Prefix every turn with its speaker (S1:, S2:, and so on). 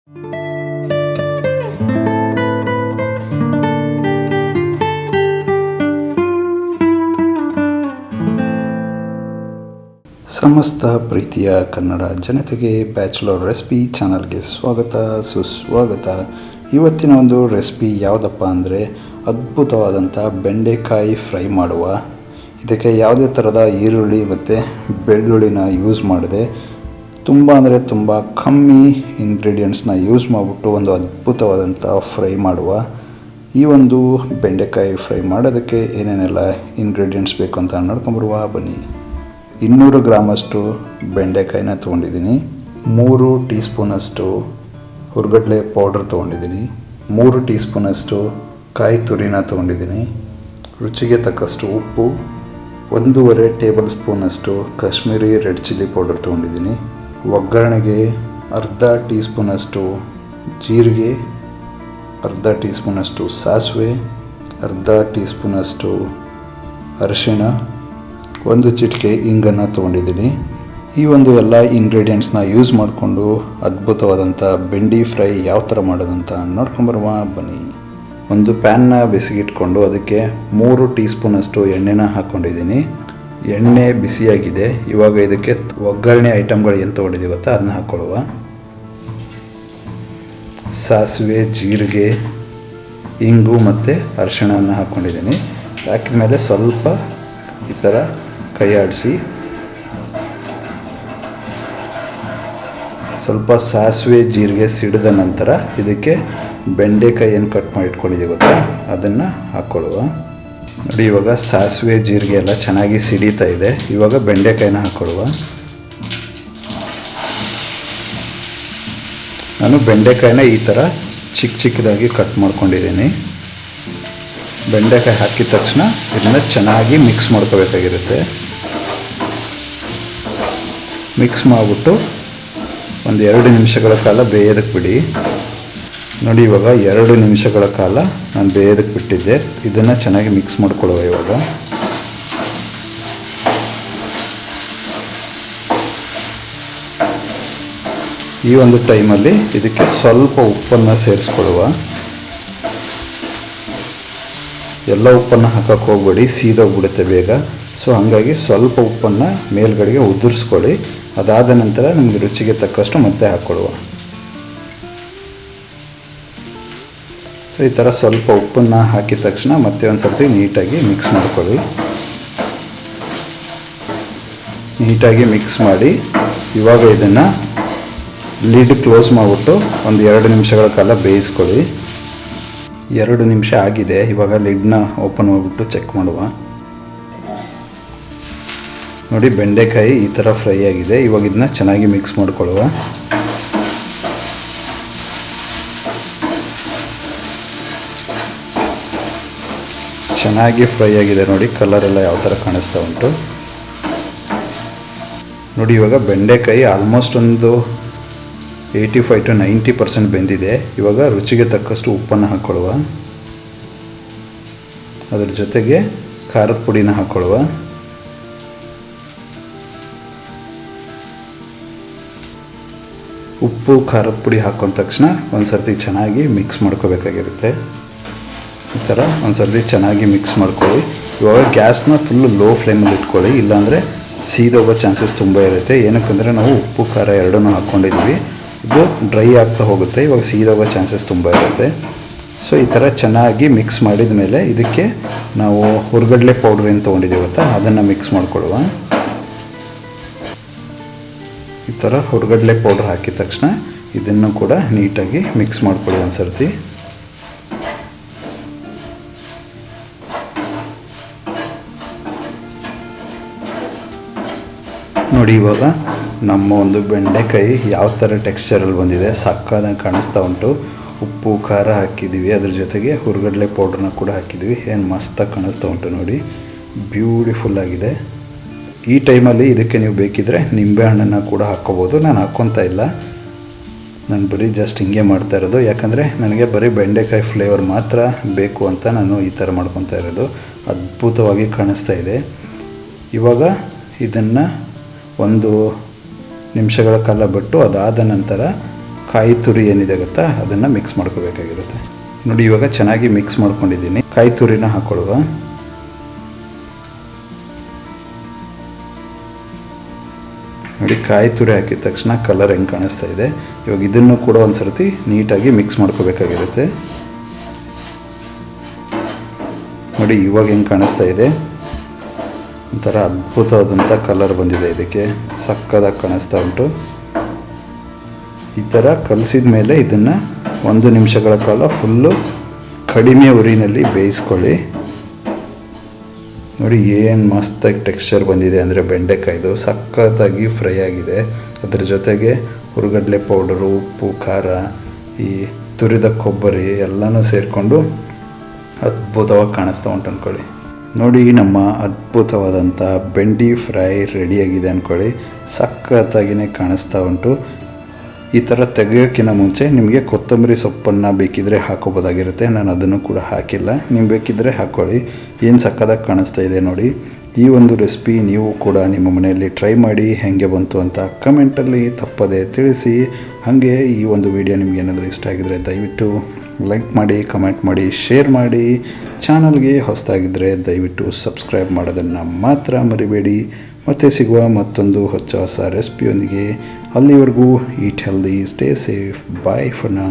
S1: ಸಮಸ್ತ ಪ್ರೀತಿಯ ಕನ್ನಡ ಜನತೆಗೆ ಬ್ಯಾಚುಲರ್ ರೆಸಿಪಿ ಚಾನಲ್ಗೆ ಸ್ವಾಗತ ಸುಸ್ವಾಗತ. ಇವತ್ತಿನ ಒಂದು ರೆಸಿಪಿ ಯಾವುದಪ್ಪ ಅಂದರೆ ಅದ್ಭುತವಾದಂಥ ಬೆಂಡೆಕಾಯಿ ಫ್ರೈ ಮಾಡುವ. ಇದಕ್ಕೆ ಯಾವುದೇ ಥರದ ಈರುಳ್ಳಿ ಮತ್ತು ಬೆಳ್ಳುಳ್ಳಿನ ಯೂಸ್ ಮಾಡದೆ ತುಂಬ ಅಂದರೆ ತುಂಬ ಕಮ್ಮಿ ಇಂಗ್ರೀಡಿಯೆಂಟ್ಸ್ನ ಯೂಸ್ ಮಾಡಿಬಿಟ್ಟು ಒಂದು ಅದ್ಭುತವಾದಂಥ ಫ್ರೈ ಮಾಡುವ. ಈ ಒಂದು ಬೆಂಡೆಕಾಯಿ ಫ್ರೈ ಮಾಡೋದಕ್ಕೆ ಏನೇನೆಲ್ಲ ಇಂಗ್ರೀಡಿಯೆಂಟ್ಸ್ ಬೇಕು ಅಂತ ನೋಡ್ಕೊಂಬರುವ ಬನ್ನಿ. 200 ಗ್ರಾಮಷ್ಟು ಬೆಂಡೆಕಾಯಿನ ತೊಗೊಂಡಿದ್ದೀನಿ. 3 ಟೀ ಸ್ಪೂನಷ್ಟು ಹುರ್ಗಡ್ಲೆ ಪೌಡ್ರ್ ತೊಗೊಂಡಿದ್ದೀನಿ. 3 ಟೀ ಸ್ಪೂನಷ್ಟು ಕಾಯಿ ತುರಿನ ತೊಗೊಂಡಿದ್ದೀನಿ. ರುಚಿಗೆ ತಕ್ಕಷ್ಟು ಉಪ್ಪು, 1.5 ಟೇಬಲ್ ಸ್ಪೂನಷ್ಟು ಕಾಶ್ಮೀರಿ ರೆಡ್ ಚಿಲ್ಲಿ ಪೌಡರ್ ತೊಗೊಂಡಿದ್ದೀನಿ. ಒಗ್ಗರಣೆಗೆ ಅರ್ಧ ಟೀ ಸ್ಪೂನಷ್ಟು ಜೀರಿಗೆ, ಅರ್ಧ ಟೀ ಸ್ಪೂನಷ್ಟು ಸಾಸಿವೆ, ಅರ್ಧ ಟೀ ಸ್ಪೂನಷ್ಟು ಅರಿಶಿಣ, 1 ಚಿಟಿಕೆ ಇಂಗನ್ನು ತೊಗೊಂಡಿದ್ದೀನಿ. ಈ ಒಂದು ಎಲ್ಲ ಇಂಗ್ರೀಡಿಯೆಂಟ್ಸ್ನ ಯೂಸ್ ಮಾಡಿಕೊಂಡು ಅದ್ಭುತವಾದಂಥ ಬೆಂಡಿ ಫ್ರೈ ಯಾವ ಥರ ಮಾಡೋದಂತ ನೋಡ್ಕೊಂಬರುವ ಬನ್ನಿ. ಒಂದು ಪ್ಯಾನ್ನ ಬಿಸಿಗಿಟ್ಕೊಂಡು ಅದಕ್ಕೆ 3 ಟೀ ಸ್ಪೂನಷ್ಟು ಎಣ್ಣೆನ ಹಾಕ್ಕೊಂಡಿದ್ದೀನಿ. ಎಣ್ಣೆ ಬಿಸಿಯಾಗಿದೆ. ಇವಾಗ ಇದಕ್ಕೆ ಒಗ್ಗರಣೆ ಐಟಮ್ಗಳು ಏನು ತೊಗೊಂಡಿದ್ದೀವಿ ಗೊತ್ತಾ, ಅದನ್ನ ಹಾಕ್ಕೊಳ್ಳುವ. ಸಾಸಿವೆ, ಜೀರಿಗೆ, ಇಂಗು ಮತ್ತು ಅರಿಶಿಣವನ್ನು ಹಾಕ್ಕೊಂಡಿದ್ದೀನಿ. ಹಾಕಿದ ಮೇಲೆ ಸ್ವಲ್ಪ ಈ ಥರ ಕೈ ಆಡಿಸಿ ಸ್ವಲ್ಪ ಸಾಸಿವೆ ಜೀರಿಗೆ ಸಿಡಿದ ನಂತರ ಇದಕ್ಕೆ ಬೆಂಡೆಕಾಯಿ ಏನು ಕಟ್ ಮಾಡಿ ಇಟ್ಕೊಂಡಿದ್ದೀವಿ ಗೊತ್ತಾ, ಅದನ್ನು ಹಾಕ್ಕೊಳ್ಳುವ. ನೋಡಿ, ಇವಾಗ ಸಾಸಿವೆ ಜೀರಿಗೆ ಎಲ್ಲ ಚೆನ್ನಾಗಿ ಸಿಡಿತಾ ಇದೆ. ಇವಾಗ ಬೆಂಡೆಕಾಯಿನ ಹಾಕ್ಕೊಳ್ಳುವ. ನಾನು ಬೆಂಡೆಕಾಯಿನ ಈ ಥರ ಚಿಕ್ಕದಾಗಿ ಕಟ್ ಮಾಡ್ಕೊಂಡಿದ್ದೀನಿ. ಬೆಂಡೆಕಾಯಿ ಹಾಕಿದ ತಕ್ಷಣ ಇದನ್ನು ಚೆನ್ನಾಗಿ ಮಿಕ್ಸ್ ಮಾಡ್ಕೋಬೇಕಾಗಿರುತ್ತೆ. ಮಿಕ್ಸ್ ಮಾಡಿಬಿಟ್ಟು ಒಂದು 2 ನಿಮಿಷಗಳ ಕಾಲ ಬೇಯೋದಕ್ಕೆ ಬಿಡಿ. ನೋಡಿ, ಇವಾಗ 2 ನಿಮಿಷಗಳ ಕಾಲ ನಾನು ಬೇಯೋದಕ್ಕೆ ಬಿಟ್ಟಿದ್ದೆ. ಇದನ್ನು ಚೆನ್ನಾಗಿ ಮಿಕ್ಸ್ ಮಾಡ್ಕೊಳ್ಳುವ. ಇವಾಗ ಈ ಒಂದು ಟೈಮಲ್ಲಿ ಇದಕ್ಕೆ ಸ್ವಲ್ಪ ಉಪ್ಪನ್ನು ಸೇರಿಸ್ಕೊಳ್ಳುವ. ಎಲ್ಲ ಉಪ್ಪನ್ನು ಹಾಕಕ್ಕೆ ಹೋಗ್ಬೇಡಿ, ಸೀದೋಗ್ಬಿಡುತ್ತೆ ಬೇಗ. ಸೊ ಹಾಗಾಗಿ ಸ್ವಲ್ಪ ಉಪ್ಪನ್ನು ಮೇಲ್ಗಡೆಗೆ ಉದುರಿಸ್ಕೊಳ್ಳಿ. ಅದಾದ ನಂತರ ನಿಮಗೆ ರುಚಿಗೆ ತಕ್ಕಷ್ಟು ಮತ್ತೆ ಹಾಕ್ಕೊಳ್ಳುವ. ಸೊ ಈ ಥರ ಸ್ವಲ್ಪ ಉಪ್ಪನ್ನು ಹಾಕಿದ ತಕ್ಷಣ ಮತ್ತೆ ಒಂದು ಸರ್ತಿ ನೀಟಾಗಿ ಮಿಕ್ಸ್ ಮಾಡ್ಕೊಳ್ಳಿ. ನೀಟಾಗಿ ಮಿಕ್ಸ್ ಮಾಡಿ ಇವಾಗ ಇದನ್ನು ಲಿಡ್ ಕ್ಲೋಸ್ ಮಾಡಿಬಿಟ್ಟು ಒಂದು 2 ನಿಮಿಷಗಳ ಕಾಲ ಬೇಯಿಸ್ಕೊಳ್ಳಿ. 2 ನಿಮಿಷ ಆಗಿದೆ. ಇವಾಗ ಲಿಡ್ನ ಓಪನ್ ಮಾಡಿಬಿಟ್ಟು ಚೆಕ್ ಮಾಡುವ. ನೋಡಿ, ಬೆಂಡೆಕಾಯಿ ಈ ಥರ ಫ್ರೈ ಆಗಿದೆ. ಇವಾಗ ಇದನ್ನ ಚೆನ್ನಾಗಿ ಮಿಕ್ಸ್ ಮಾಡ್ಕೊಳ್ಳುವ. ಚೆನ್ನಾಗಿ ಫ್ರೈ ಆಗಿದೆ. ನೋಡಿ, ಕಲರೆಲ್ಲ ಯಾವ ಥರ ಕಾಣಿಸ್ತಾ ಉಂಟು. ನೋಡಿ, ಇವಾಗ ಬೆಂಡೆಕಾಯಿ ಆಲ್ಮೋಸ್ಟ್ ಒಂದು 85 to 90% ಬೆಂದಿದೆ. ಇವಾಗ ರುಚಿಗೆ ತಕ್ಕಷ್ಟು ಉಪ್ಪನ್ನು ಹಾಕ್ಕೊಳ್ಳುವ. ಅದರ ಜೊತೆಗೆ ಖಾರದ ಪುಡಿನ ಹಾಕ್ಕೊಳ್ಳುವ. ಉಪ್ಪು ಖಾರದ ಪುಡಿ ಹಾಕೊಂಡ ತಕ್ಷಣ ಒಂದು ಸರ್ತಿ ಚೆನ್ನಾಗಿ ಮಿಕ್ಸ್ ಮಾಡ್ಕೋಬೇಕಾಗಿರುತ್ತೆ. ಈ ಥರ ಒಂದು ಸರ್ತಿ ಚೆನ್ನಾಗಿ ಮಿಕ್ಸ್ ಮಾಡ್ಕೊಳ್ಳಿ. ಇವಾಗ ಗ್ಯಾಸ್ನ ಫುಲ್ಲು ಲೋ ಫ್ಲೇಮಲ್ಲಿ ಇಟ್ಕೊಳ್ಳಿ, ಇಲ್ಲಾಂದರೆ ಸೀದೋಗೋ ಚಾನ್ಸಸ್ ತುಂಬ ಇರುತ್ತೆ. ಏನಕ್ಕಂದರೆ ನಾವು ಉಪ್ಪು ಖಾರ ಎರಡನ್ನೂ ಹಾಕ್ಕೊಂಡಿದ್ದೀವಿ. ಇದು ಡ್ರೈ ಆಗ್ತಾ ಹೋಗುತ್ತೆ. ಇವಾಗ ಸೀದೋಗೋ ಚಾನ್ಸಸ್ ತುಂಬ ಇರುತ್ತೆ. ಸೊ ಈ ಥರ ಚೆನ್ನಾಗಿ ಮಿಕ್ಸ್ ಮಾಡಿದ ಮೇಲೆ ಇದಕ್ಕೆ ನಾವು ಹುರ್ಗಡ್ಲೆ ಪೌಡ್ರ್ ಏನು ತೊಗೊಂಡಿದ್ದೀವಿ ಗೊತ್ತಾ, ಅದನ್ನು ಮಿಕ್ಸ್ ಮಾಡ್ಕೊಳ್ಳುವ. ಈ ಥರ ಹುರ್ಗಡ್ಲೆ ಪೌಡ್ರ್ ಹಾಕಿದ ತಕ್ಷಣ ಇದನ್ನು ಕೂಡ ನೀಟಾಗಿ ಮಿಕ್ಸ್ ಮಾಡ್ಕೊಳ್ಳಿ ಒಂದು ಸರ್ತಿ. ನೋಡಿ, ಇವಾಗ ನಮ್ಮ ಒಂದು ಬೆಂಡೆಕಾಯಿ ಯಾವ ಥರ ಟೆಕ್ಸ್ಚರಲ್ಲಿ ಬಂದಿದೆ, ಸಕ್ಕತ್ತಾಗಿ ಕಾಣಿಸ್ತಾ ಉಂಟು. ಉಪ್ಪು ಖಾರ ಹಾಕಿದ್ದೀವಿ, ಅದ್ರ ಜೊತೆಗೆ ಹುರ್ಗಡ್ಲೆ ಪೌಡ್ರನ್ನ ಕೂಡ ಹಾಕಿದ್ದೀವಿ. ಏನು ಮಸ್ತಾಗಿ ಕಾಣಿಸ್ತಾ ಉಂಟು ನೋಡಿ, ಬ್ಯೂಟಿಫುಲ್ ಆಗಿದೆ. ಈ ಟೈಮಲ್ಲಿ ಇದಕ್ಕೆ ನೀವು ಬೇಕಿದ್ದರೆ ನಿಂಬೆಹಣ್ಣನ್ನು ಕೂಡ ಹಾಕ್ಕೋಬೋದು. ನಾನು ಹಾಕ್ಕೊತಾ ಇಲ್ಲ, ನಾನು ಬರೀ ಜಸ್ಟ್ ಹಿಂಗೆ ಮಾಡ್ತಾ ಇರೋದು. ಯಾಕಂದರೆ ನನಗೆ ಬರೀ ಬೆಂಡೆಕಾಯಿ ಫ್ಲೇವರ್ ಮಾತ್ರ ಬೇಕು ಅಂತ ನಾನು ಈ ಥರ ಮಾಡ್ಕೊತಾ ಇರೋದು. ಅದ್ಭುತವಾಗಿ ಕಾಣಿಸ್ತಾ ಇದೆ. ಇವಾಗ ಇದನ್ನು 1 ನಿಮಿಷಗಳ ಕಾಲ ಬಿಟ್ಟು ಅದಾದ ನಂತರ ಕಾಯಿ ತುರಿ ಏನಿದೆ ಗೊತ್ತಾ, ಅದನ್ನು ಮಿಕ್ಸ್ ಮಾಡ್ಕೋಬೇಕಾಗಿರುತ್ತೆ. ನೋಡಿ ಇವಾಗ ಚೆನ್ನಾಗಿ ಮಿಕ್ಸ್ ಮಾಡ್ಕೊಂಡಿದ್ದೀನಿ. ಕಾಯಿ ತುರಿನ ಹಾಕ್ಕೊಳ್ಳುವ. ನೋಡಿ ಕಾಯಿ ತುರಿ ಹಾಕಿದ ತಕ್ಷಣ ಕಲರ್ ಹೆಂಗೆ ಕಾಣಿಸ್ತಾ ಇದೆ. ಇವಾಗ ಇದನ್ನು ಕೂಡ ಒಂದು ಸರ್ತಿ ನೀಟಾಗಿ ಮಿಕ್ಸ್ ಮಾಡ್ಕೋಬೇಕಾಗಿರುತ್ತೆ. ನೋಡಿ ಇವಾಗ ಹೆಂಗೆ ಕಾಣಿಸ್ತಾ ಇದೆ, ಒಂಥರ ಅದ್ಭುತವಾದಂಥ ಕಲರ್ ಬಂದಿದೆ. ಇದಕ್ಕೆ ಸಕ್ಕದಾಗಿ ಕಾಣಿಸ್ತಾ ಉಂಟು. ಈ ಥರ ಕಲಸಿದ ಮೇಲೆ ಇದನ್ನು 1 ನಿಮಿಷಗಳ ಕಾಲ ಫುಲ್ಲು ಕಡಿಮೆ ಉರಿನಲ್ಲಿ ಬೇಯಿಸ್ಕೊಳ್ಳಿ. ನೋಡಿ ಏನು ಮಸ್ತಾಗಿ ಟೆಕ್ಸ್ಚರ್ ಬಂದಿದೆ ಅಂದರೆ ಬೆಂಡೆಕಾಯ್ದು ಸಕ್ಕತ್ತಾಗಿ ಫ್ರೈ ಆಗಿದೆ. ಅದ್ರ ಜೊತೆಗೆ ಹುರುಗಡ್ಲೆ ಪೌಡರು, ಉಪ್ಪು, ಖಾರ, ಈ ತುರಿದ ಕೊಬ್ಬರಿ ಎಲ್ಲನೂ ಸೇರಿಕೊಂಡು ಅದ್ಭುತವಾಗಿ ಕಾಣಿಸ್ತಾ ಉಂಟು ಅಂದ್ಕೊಳ್ಳಿ. ನೋಡಿ ನಮ್ಮ ಅದ್ಭುತವಾದಂಥ ಬೆಂಡಿ ಫ್ರೈ ರೆಡಿಯಾಗಿದೆ ಅಂದ್ಕೊಳ್ಳಿ. ಸಕ್ಕತ್ತಾಗಿಯೇ ಕಾಣಿಸ್ತಾ ಉಂಟು. ಈ ಥರ ತೆಗೆಯೋಕ್ಕಿಂತ ಮುಂಚೆ ನಿಮಗೆ ಕೊತ್ತಂಬರಿ ಸೊಪ್ಪನ್ನು ಬೇಕಿದ್ದರೆ ಹಾಕೋಬೋದಾಗಿರುತ್ತೆ. ನಾನು ಅದನ್ನು ಕೂಡ ಹಾಕಿಲ್ಲ, ನೀವು ಬೇಕಿದ್ದರೆ ಹಾಕ್ಕೊಳ್ಳಿ. ಏನು ಸಕ್ಕತ್ತಾಗಿ ಕಾಣಿಸ್ತಾ ಇದೆ ನೋಡಿ. ಈ ಒಂದು ರೆಸಿಪಿ ನೀವು ಕೂಡ ನಿಮ್ಮ ಮನೆಯಲ್ಲಿ ಟ್ರೈ ಮಾಡಿ ಹೇಗೆ ಬಂತು ಅಂತ ಕಮೆಂಟಲ್ಲಿ ತಪ್ಪದೆ ತಿಳಿಸಿ. ಹಾಗೆ ಈ ಒಂದು ವಿಡಿಯೋ ನಿಮ್ಗೆ ಏನಾದರೂ ಇಷ್ಟ ಆಗಿದರೆ ದಯವಿಟ್ಟು ಲೈಕ್ ಮಾಡಿ, ಕಮೆಂಟ್ ಮಾಡಿ, ಶೇರ್ ಮಾಡಿ. ಚಾನಲ್ಗೆ ಹೊಸದಾಗಿದ್ದರೆ ದಯವಿಟ್ಟು ಸಬ್ಸ್ಕ್ರೈಬ್ ಮಾಡೋದನ್ನು ಮಾತ್ರ ಮರಿಬೇಡಿ. ಮತ್ತೆ ಸಿಗುವ ಮತ್ತೊಂದು ಹೊಸ ರೆಸಿಪಿಯೊಂದಿಗೆ. ಅಲ್ಲಿವರೆಗೂ eat healthy, stay safe, bye for now.